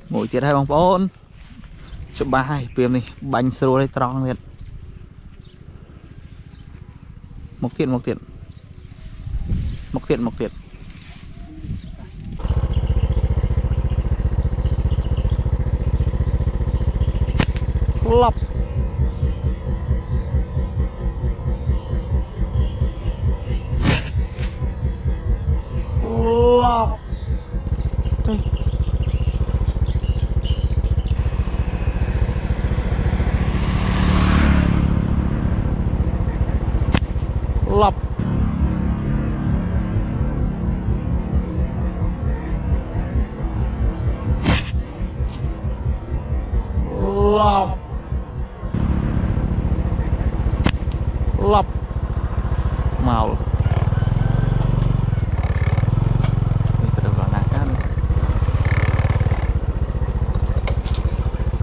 ngồi tiệt hai bóng bốn chụp ba hai phim này bánh sô đây tròn liệt một tiện lọc lọc đây lọc lọc lọc màu